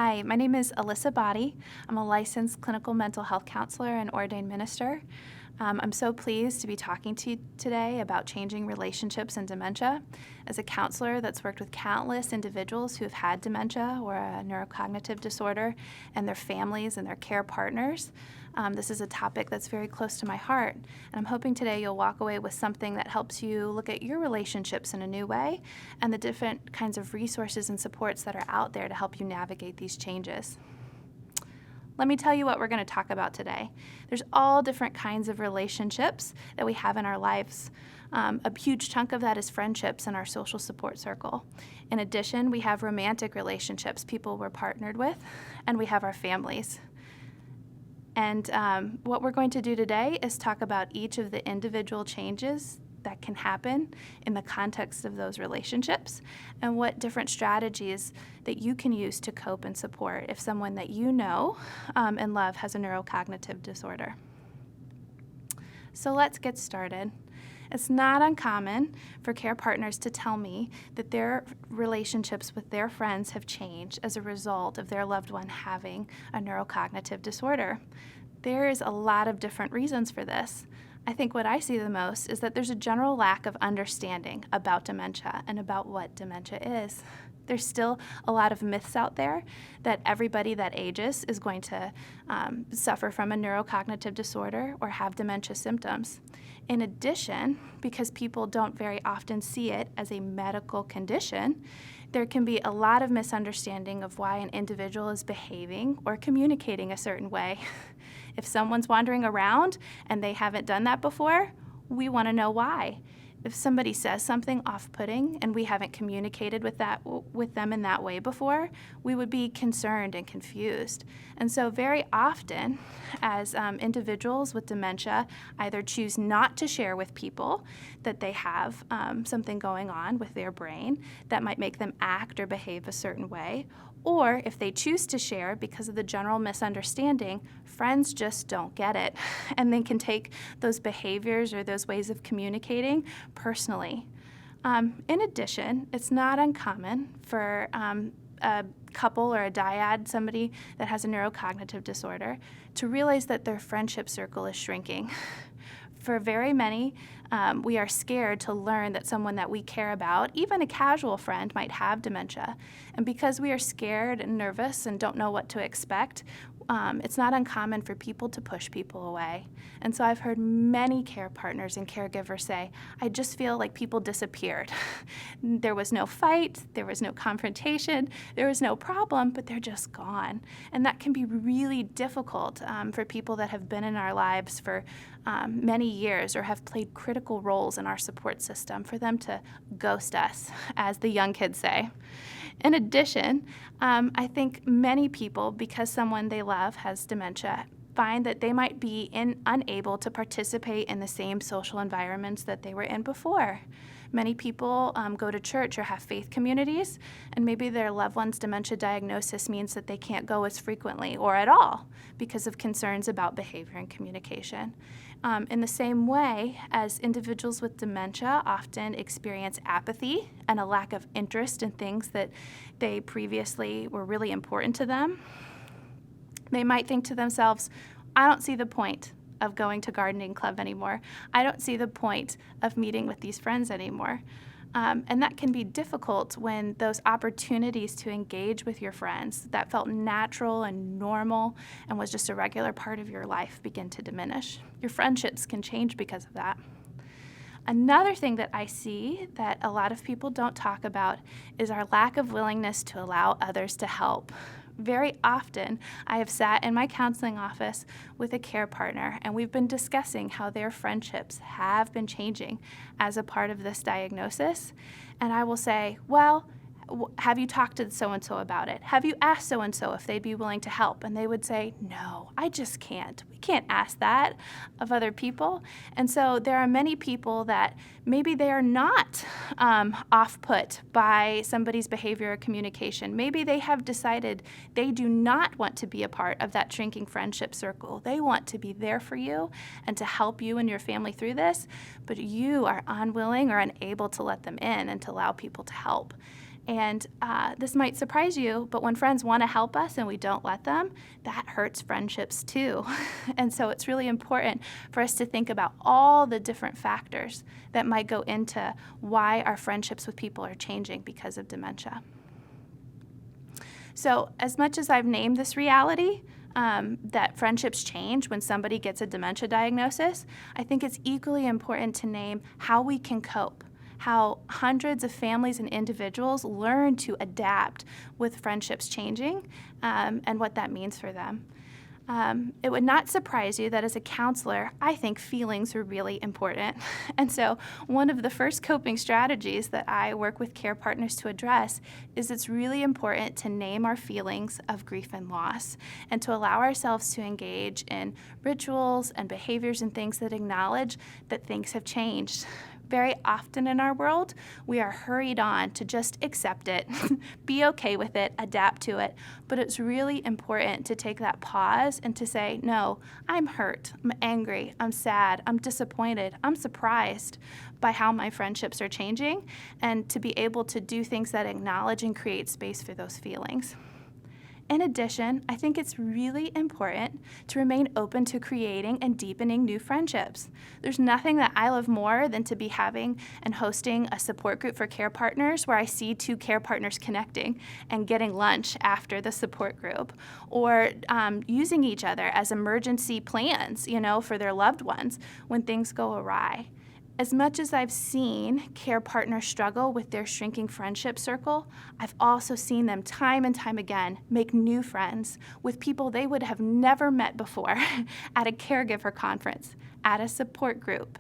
Hi, my name is Alyssa Body. I'm a licensed clinical mental health counselor and ordained minister. I'm so pleased to be talking to you today about changing relationships and dementia. As a counselor that's worked with countless individuals who have had dementia or a neurocognitive disorder and their families and their care partners, this is a topic that's very close to my heart. And I'm hoping today you'll walk away with something that helps you look at your relationships in a new way and the different kinds of resources and supports that are out there to help you navigate these changes. Let me tell you what we're going to talk about today. There's all different kinds of relationships that we have in our lives. A huge chunk of that is friendships in our social support circle. In addition, we have romantic relationships, people we're partnered with, and we have our families. And what we're going to do today is talk about each of the individual changes that can happen in the context of those relationships and what different strategies that you can use to cope and support if someone that you know and love has a neurocognitive disorder. So let's get started. It's not uncommon for care partners to tell me that their relationships with their friends have changed as a result of their loved one having a neurocognitive disorder. There is a lot of different reasons for this. I think what I see the most is that there's a general lack of understanding about dementia and about what dementia is. There's still a lot of myths out there that everybody that ages is going to suffer from a neurocognitive disorder or have dementia symptoms. In addition, because people don't very often see it as a medical condition, there can be a lot of misunderstanding of why an individual is behaving or communicating a certain way. If someone's wandering around and they haven't done that before, we want to know why. If somebody says something off-putting and we haven't communicated with them in that way before, we would be concerned and confused. And so very often, as individuals with dementia either choose not to share with people that they have something going on with their brain that might make them act or behave a certain way, or if they choose to share because of the general misunderstanding, friends just don't get it. And they can take those behaviors or those ways of communicating personally. In addition, it's not uncommon for a couple or a dyad, somebody that has a neurocognitive disorder, to realize that their friendship circle is shrinking. For very many, we are scared to learn that someone that we care about, even a casual friend, might have dementia. And because we are scared and nervous and don't know what to expect, it's not uncommon for people to push people away. And so I've heard many care partners and caregivers say, I just feel like people disappeared. There was no fight, there was no confrontation, there was no problem, but they're just gone. And that can be really difficult for people that have been in our lives for many years or have played critical roles in our support system, for them to ghost us, as the young kids say. In addition, I think many people, because someone they love has dementia, find that they might be unable to participate in the same social environments that they were in before. Many people go to church or have faith communities, and maybe their loved one's dementia diagnosis means that they can't go as frequently or at all because of concerns about behavior and communication. In the same way as individuals with dementia often experience apathy and a lack of interest in things that they previously were really important to them, they might think to themselves, I don't see the point of going to gardening club anymore. I don't see the point of meeting with these friends anymore. And that can be difficult when those opportunities to engage with your friends that felt natural and normal and was just a regular part of your life begin to diminish. Your friendships can change because of that. Another thing that I see that a lot of people don't talk about is our lack of willingness to allow others to help. Very often, I have sat in my counseling office with a care partner, and we've been discussing how their friendships have been changing as a part of this diagnosis. And I will say, well, have you talked to so-and-so about it? Have you asked so-and-so if they'd be willing to help? And they would say, no, I just can't. We can't ask that of other people. And so there are many people that maybe they are not off-put by somebody's behavior or communication. Maybe they have decided they do not want to be a part of that shrinking friendship circle. They want to be there for you and to help you and your family through this, but you are unwilling or unable to let them in and to allow people to help. And this might surprise you, but when friends want to help us and we don't let them, that hurts friendships too. And so it's really important for us to think about all the different factors that might go into why our friendships with people are changing because of dementia. So as much as I've named this reality, that friendships change when somebody gets a dementia diagnosis, I think it's equally important to name how we can cope, how hundreds of families and individuals learn to adapt with friendships changing, and what that means for them. It would not surprise you that as a counselor, I think feelings are really important. And so one of the first coping strategies that I work with care partners to address is it's really important to name our feelings of grief and loss and to allow ourselves to engage in rituals and behaviors and things that acknowledge that things have changed. Very often in our world, we are hurried on to just accept it, be okay with it, adapt to it. But it's really important to take that pause and to say, no, I'm hurt, I'm angry, I'm sad, I'm disappointed, I'm surprised by how my friendships are changing, and to be able to do things that acknowledge and create space for those feelings. In addition, I think it's really important to remain open to creating and deepening new friendships. There's nothing that I love more than to be having and hosting a support group for care partners where I see two care partners connecting and getting lunch after the support group, or using each other as emergency plans, for their loved ones when things go awry. As much as I've seen care partners struggle with their shrinking friendship circle, I've also seen them time and time again make new friends with people they would have never met before at a caregiver conference, at a support group,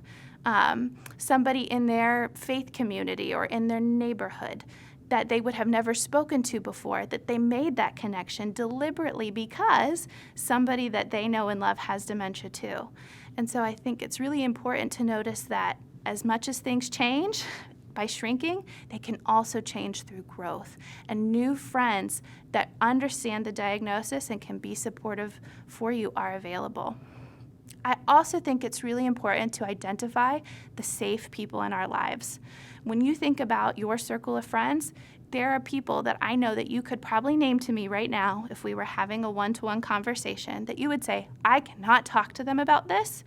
somebody in their faith community or in their neighborhood that they would have never spoken to before, that they made that connection deliberately because somebody that they know and love has dementia too. And so I think it's really important to notice that as much as things change by shrinking, they can also change through growth. And new friends that understand the diagnosis and can be supportive for you are available. I also think it's really important to identify the safe people in our lives. When you think about your circle of friends, there are people that I know that you could probably name to me right now if we were having a one-to-one conversation that you would say, I cannot talk to them about this.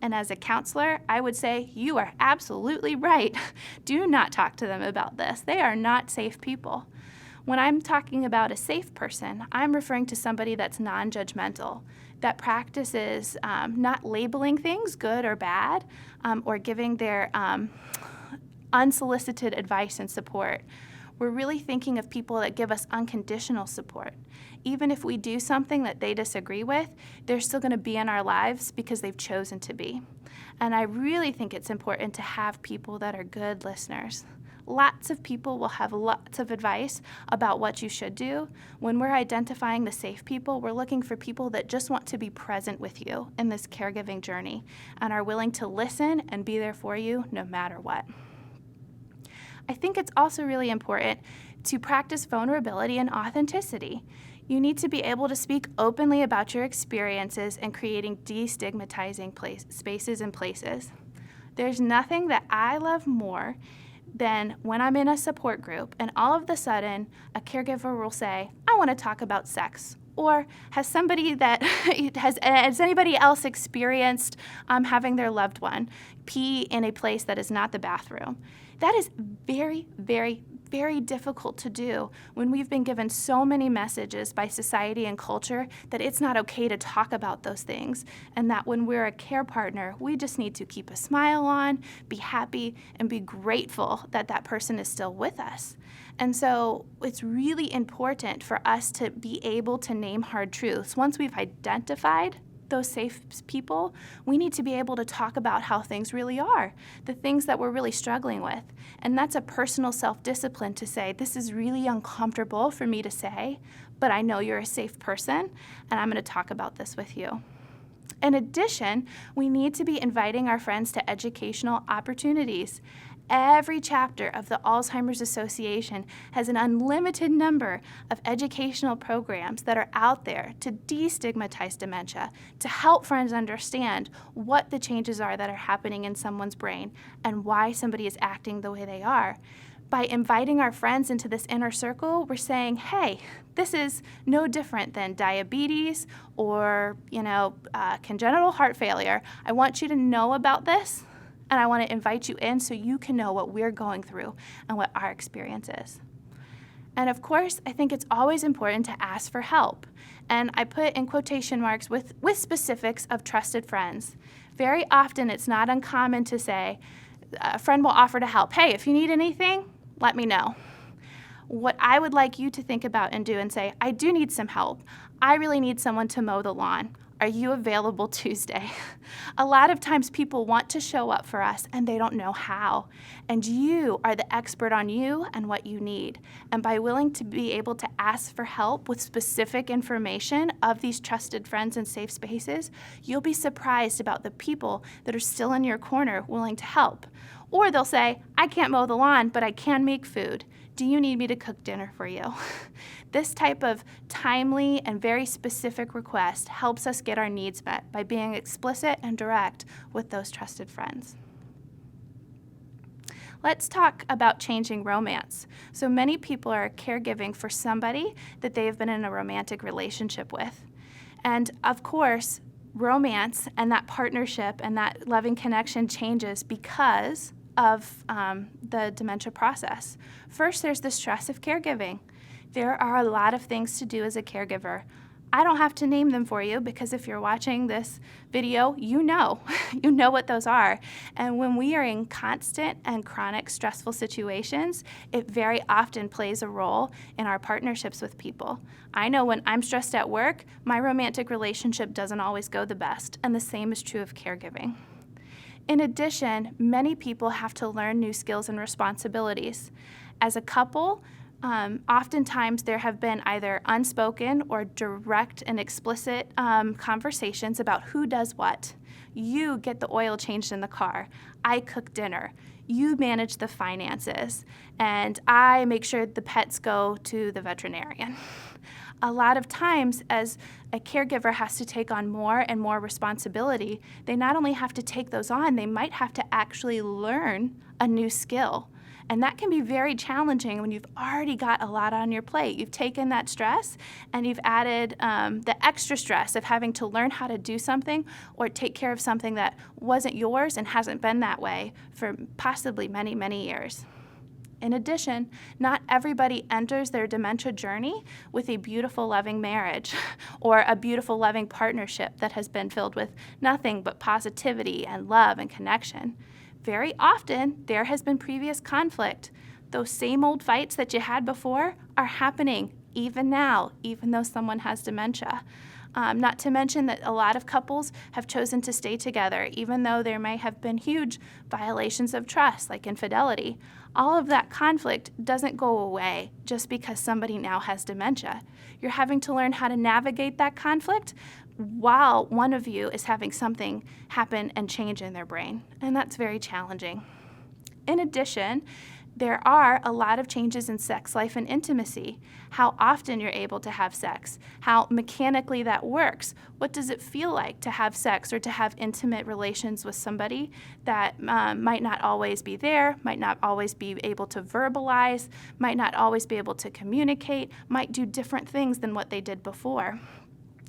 And as a counselor, I would say, you are absolutely right. Do not talk to them about this. They are not safe people. When I'm talking about a safe person, I'm referring to somebody that's non-judgmental, that practices not labeling things good or bad, or giving their unsolicited advice and support. We're really thinking of people that give us unconditional support. Even if we do something that they disagree with, they're still going to be in our lives because they've chosen to be. And I really think it's important to have people that are good listeners. Lots of people will have lots of advice about what you should do. When we're identifying the safe people, we're looking for people that just want to be present with you in this caregiving journey and are willing to listen and be there for you no matter what. I think it's also really important to practice vulnerability and authenticity. You need to be able to speak openly about your experiences and creating destigmatizing spaces and places. There's nothing that I love more than when I'm in a support group and all of a sudden a caregiver will say, I want to talk about sex. Or has anybody else experienced having their loved one pee in a place that is not the bathroom? That is very, very, very difficult to do when we've been given so many messages by society and culture that it's not okay to talk about those things, and that when we're a care partner, we just need to keep a smile on, be happy, and be grateful that that person is still with us. And so it's really important for us to be able to name hard truths. Once we've identified those safe people, we need to be able to talk about how things really are, the things that we're really struggling with. And that's a personal self-discipline to say, this is really uncomfortable for me to say, but I know you're a safe person, and I'm going to talk about this with you. In addition, we need to be inviting our friends to educational opportunities. Every chapter of the Alzheimer's Association has an unlimited number of educational programs that are out there to destigmatize dementia, to help friends understand what the changes are that are happening in someone's brain and why somebody is acting the way they are. By inviting our friends into this inner circle, we're saying, hey, this is no different than diabetes or, congenital heart failure. I want you to know about this, and I want to invite you in so you can know what we're going through and what our experience is. And of course, I think it's always important to ask for help. And I put in quotation marks with specifics of trusted friends. Very often, it's not uncommon to say, a friend will offer to help. Hey, if you need anything, let me know. What I would like you to think about and do and say, I do need some help. I really need someone to mow the lawn. Are you available Tuesday? A lot of times people want to show up for us and they don't know how. And you are the expert on you and what you need. And by willing to be able to ask for help with specific information of these trusted friends and safe spaces, you'll be surprised about the people that are still in your corner willing to help. Or they'll say, I can't mow the lawn, but I can make food. Do you need me to cook dinner for you? This type of timely and very specific request helps us get our needs met by being explicit and direct with those trusted friends. Let's talk about changing romance. So many people are caregiving for somebody that they've been in a romantic relationship with. And of course, romance and that partnership and that loving connection changes because of the dementia process. First, there's the stress of caregiving. There are a lot of things to do as a caregiver. I don't have to name them for you because if you're watching this video, you know what those are. And when we are in constant and chronic stressful situations, it very often plays a role in our partnerships with people. I know when I'm stressed at work, my romantic relationship doesn't always go the best, and the same is true of caregiving. In addition, many people have to learn new skills and responsibilities. As a couple, oftentimes there have been either unspoken or direct and explicit conversations about who does what. You get the oil changed in the car. I cook dinner. You manage the finances. And I make sure the pets go to the veterinarian. A lot of times, as a caregiver has to take on more and more responsibility, they not only have to take those on, they might have to actually learn a new skill. And that can be very challenging when you've already got a lot on your plate. You've taken that stress and you've added the extra stress of having to learn how to do something or take care of something that wasn't yours and hasn't been that way for possibly many, many years. In addition, not everybody enters their dementia journey with a beautiful, loving marriage or a beautiful, loving partnership that has been filled with nothing but positivity and love and connection. Very often, there has been previous conflict. Those same old fights that you had before are happening even now, even though someone has dementia. Not to mention that a lot of couples have chosen to stay together, even though there may have been huge violations of trust, like infidelity. All of that conflict doesn't go away just because somebody now has dementia. You're having to learn how to navigate that conflict while one of you is having something happen and change in their brain, and that's very challenging. In addition, there are a lot of changes in sex life and intimacy. How often you're able to have sex, how mechanically that works. What does it feel like to have sex or to have intimate relations with somebody that might not always be there, might not always be able to verbalize, might not always be able to communicate, might do different things than what they did before.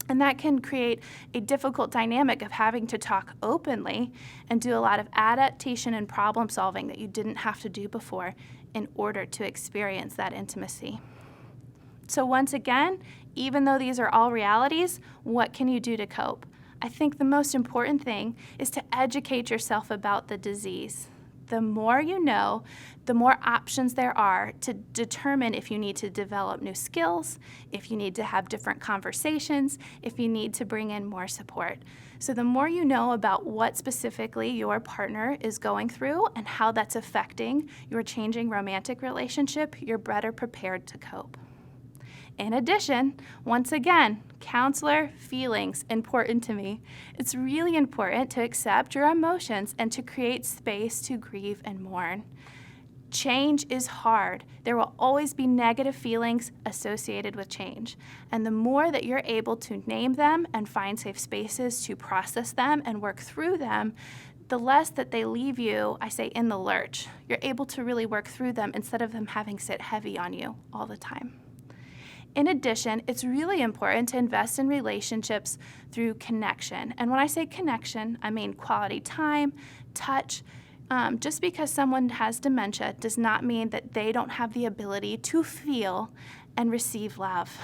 And that can create a difficult dynamic of having to talk openly and do a lot of adaptation and problem solving that you didn't have to do before in order to experience that intimacy. So once again, even though these are all realities, what can you do to cope? I think the most important thing is to educate yourself about the disease. The more you know, the more options there are to determine if you need to develop new skills, if you need to have different conversations, if you need to bring in more support. So the more you know about what specifically your partner is going through and how that's affecting your changing romantic relationship, you're better prepared to cope. In addition, once again, counselor feelings, important to me. It's really important to accept your emotions and to create space to grieve and mourn. Change is hard. There will always be negative feelings associated with change. And the more that you're able to name them and find safe spaces to process them and work through them, the less that they leave you, I say, in the lurch. You're able to really work through them instead of them having sit heavy on you all the time. In addition, it's really important to invest in relationships through connection. And when I say connection, I mean quality time, touch. Just because someone has dementia does not mean that they don't have the ability to feel and receive love.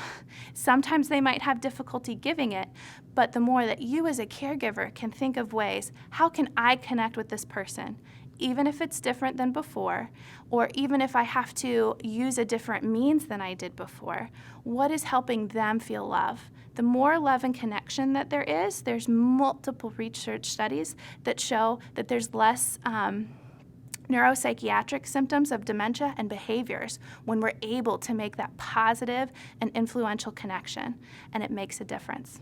Sometimes they might have difficulty giving it, but the more that you as a caregiver can think of ways, how can I connect with this person? Even if it's different than before, or even if I have to use a different means than I did before, what is helping them feel love? The more love and connection that there's multiple research studies that show that there's less neuropsychiatric symptoms of dementia and behaviors when we're able to make that positive and influential connection, and it makes a difference.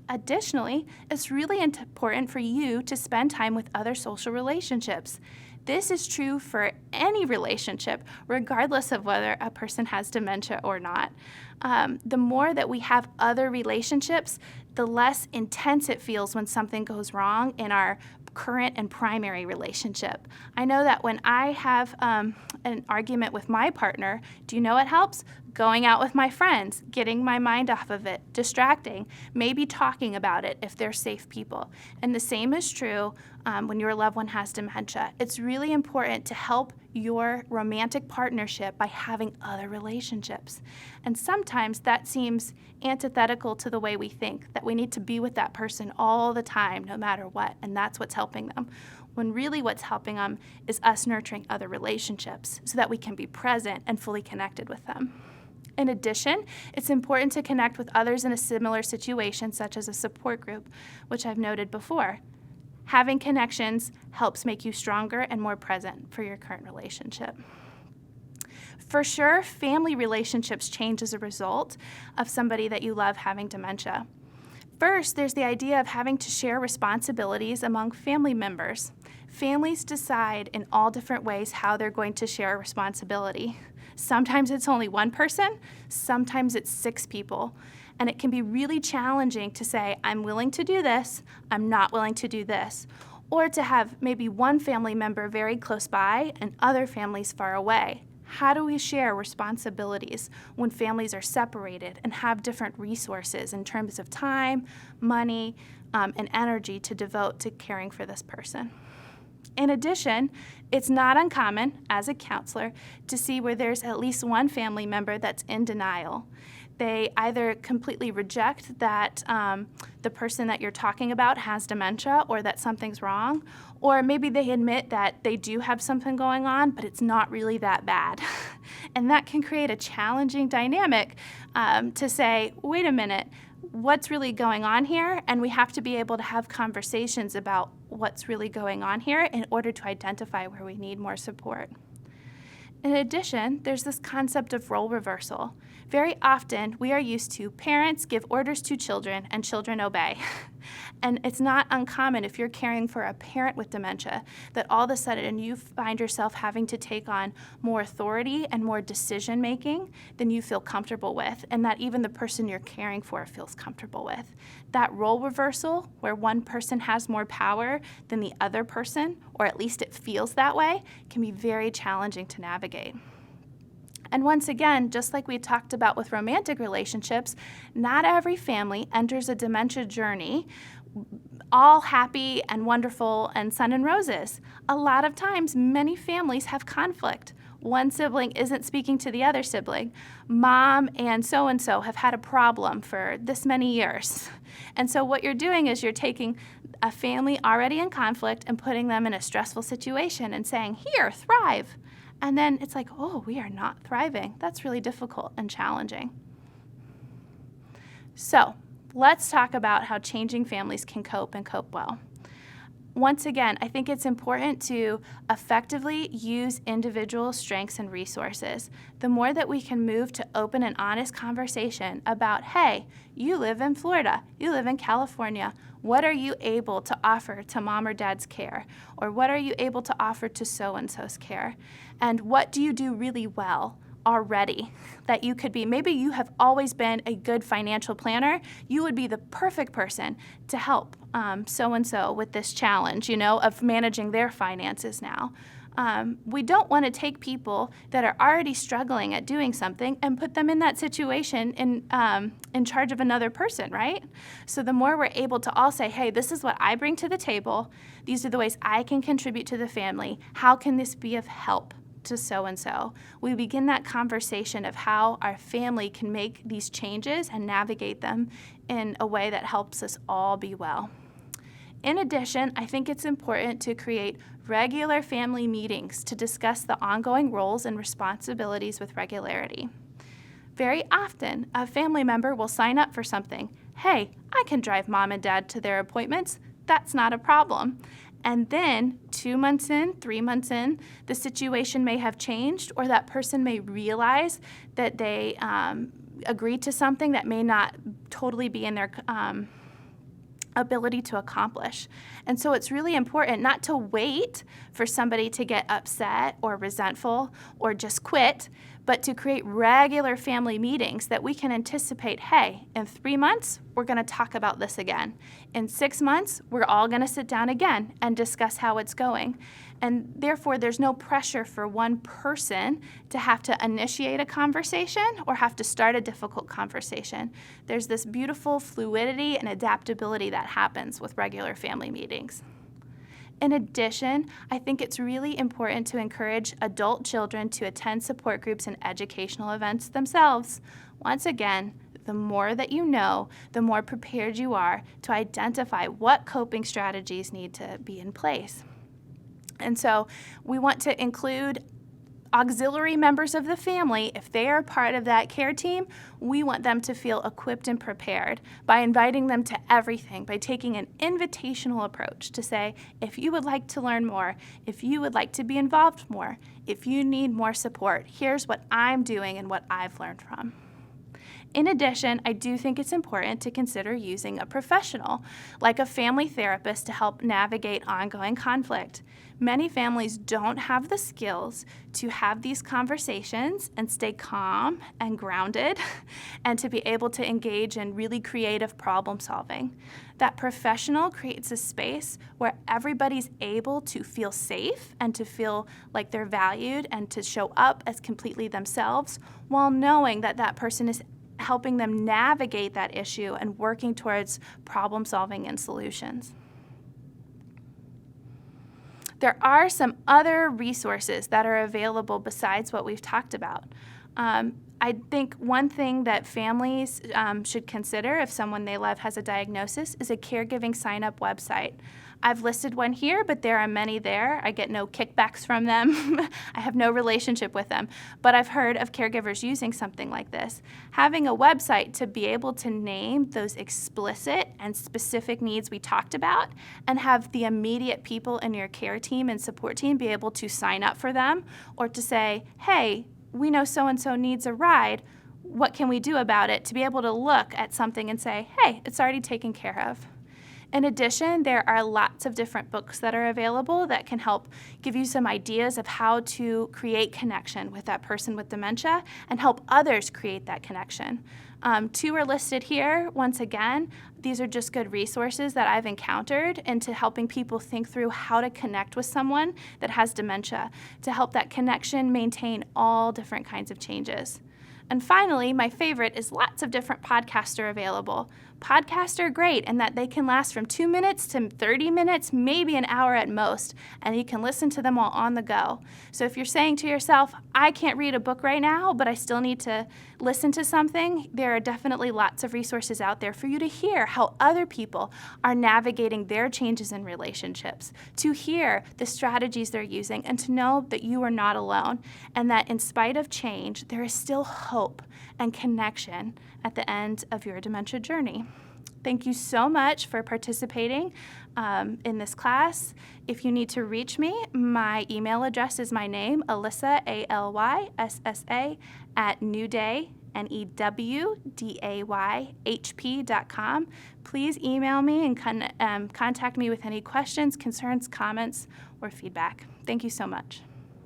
Additionally, it's really important for you to spend time with other social relationships. This is true for any relationship, regardless of whether a person has dementia or not. The more that we have other relationships, the less intense it feels when something goes wrong in our current and primary relationship. I know that when I have an argument with my partner, do you know what helps? Going out with my friends, getting my mind off of it, distracting, maybe talking about it if they're safe people. And the same is true when your loved one has dementia. It's really important to help your romantic partnership by having other relationships. And sometimes that seems antithetical to the way we think, that we need to be with that person all the time, no matter what, and that's what's helping them. When really what's helping them is us nurturing other relationships so that we can be present and fully connected with them. In addition, it's important to connect with others in a similar situation, such as a support group, which I've noted before. Having connections helps make you stronger and more present for your current relationship. For sure, family relationships change as a result of somebody that you love having dementia. First, there's the idea of having to share responsibilities among family members. Families decide in all different ways how they're going to share a responsibility. Sometimes it's only one person, sometimes it's 6 people. And it can be really challenging to say, I'm willing to do this, I'm not willing to do this. Or to have maybe one family member very close by and other families far away. How do we share responsibilities when families are separated and have different resources in terms of time, money, and energy to devote to caring for this person? In addition, it's not uncommon as a counselor to see where there's at least one family member that's in denial. They either completely reject that the person that you're talking about has dementia or that something's wrong, or maybe they admit that they do have something going on, but it's not really that bad. And that can create a challenging dynamic to say, wait a minute, what's really going on here? And we have to be able to have conversations about what's really going on here in order to identify where we need more support. In addition, there's this concept of role reversal. Very often, we are used to parents give orders to children and children obey. And it's not uncommon if you're caring for a parent with dementia that all of a sudden you find yourself having to take on more authority and more decision making than you feel comfortable with, and that even the person you're caring for feels comfortable with. That role reversal, where one person has more power than the other person, or at least it feels that way, can be very challenging to navigate. And once again, just like we talked about with romantic relationships, not every family enters a dementia journey all happy and wonderful and sun and roses. A lot of times, many families have conflict. One sibling isn't speaking to the other sibling. Mom and so have had a problem for this many years. And so what you're doing is you're taking a family already in conflict and putting them in a stressful situation and saying, here, thrive. And then it's like, oh, we are not thriving. That's really difficult and challenging. So let's talk about how changing families can cope and cope well. Once again, I think it's important to effectively use individual strengths and resources. The more that we can move to open and honest conversation about, hey, you live in Florida, you live in California, what are you able to offer to mom or dad's care? Or what are you able to offer to so-and-so's care? And what do you do really well? already that you could be. Maybe you have always been a good financial planner. You would be the perfect person to help so-and-so with this challenge, of managing their finances now. We don't want to take people that are already struggling at doing something and put them in that situation in charge of another person, right? So the more we're able to all say, hey, this is what I bring to the table. These are the ways I can contribute to the family. How can this be of help to so-and-so? We begin that conversation of how our family can make these changes and navigate them in a way that helps us all be well. In addition, I think it's important to create regular family meetings to discuss the ongoing roles and responsibilities with regularity. Very often, a family member will sign up for something. Hey, I can drive mom and dad to their appointments. That's not a problem. And then 2 months in, 3 months in, the situation may have changed, or that person may realize that they agreed to something that may not totally be in their ability to accomplish. And so it's really important not to wait for somebody to get upset or resentful or just quit, but to create regular family meetings that we can anticipate, hey, in 3 months, we're going to talk about this again. In 6 months, we're all going to sit down again and discuss how it's going. And therefore, there's no pressure for one person to have to initiate a conversation or have to start a difficult conversation. There's this beautiful fluidity and adaptability that happens with regular family meetings. In addition, I think it's really important to encourage adult children to attend support groups and educational events themselves. Once again, the more that you know, the more prepared you are to identify what coping strategies need to be in place. And so we want to include auxiliary members of the family. If they are part of that care team, we want them to feel equipped and prepared by inviting them to everything, by taking an invitational approach to say, if you would like to learn more, if you would like to be involved more, if you need more support, here's what I'm doing and what I've learned from. In addition, I do think it's important to consider using a professional, like a family therapist, to help navigate ongoing conflict. Many families don't have the skills to have these conversations and stay calm and grounded and to be able to engage in really creative problem solving. That professional creates a space where everybody's able to feel safe and to feel like they're valued and to show up as completely themselves while knowing that that person is helping them navigate that issue and working towards problem solving and solutions. There are some other resources that are available besides what we've talked about. I think one thing that families should consider if someone they love has a diagnosis is a caregiving sign-up website. I've listed one here, but there are many there. I get no kickbacks from them. I have no relationship with them, but I've heard of caregivers using something like this. Having a website to be able to name those explicit and specific needs we talked about and have the immediate people in your care team and support team be able to sign up for them or to say, hey, we know so-and-so needs a ride. What can we do about it? To be able to look at something and say, hey, it's already taken care of. In addition, there are lots of different books that are available that can help give you some ideas of how to create connection with that person with dementia and help others create that connection. 2 are listed here. Once again, these are just good resources that I've encountered into helping people think through how to connect with someone that has dementia to help that connection maintain all different kinds of changes. And finally, my favorite is lots of different podcasts are available. Podcasts are great in that they can last from 2 minutes to 30 minutes, maybe an hour at most, and you can listen to them while on the go. So if you're saying to yourself, I can't read a book right now, but I still need to listen to something, there are definitely lots of resources out there for you to hear how other people are navigating their changes in relationships, to hear the strategies they're using, and to know that you are not alone, and that in spite of change, there is still hope and connection at the end of your dementia journey. Thank you so much for participating in this class. If you need to reach me, my email address is my name, Alyssa, ALYSSA, @newday, NEWDAYHP.com. Please email me and contact me with any questions, concerns, comments, or feedback. Thank you so much.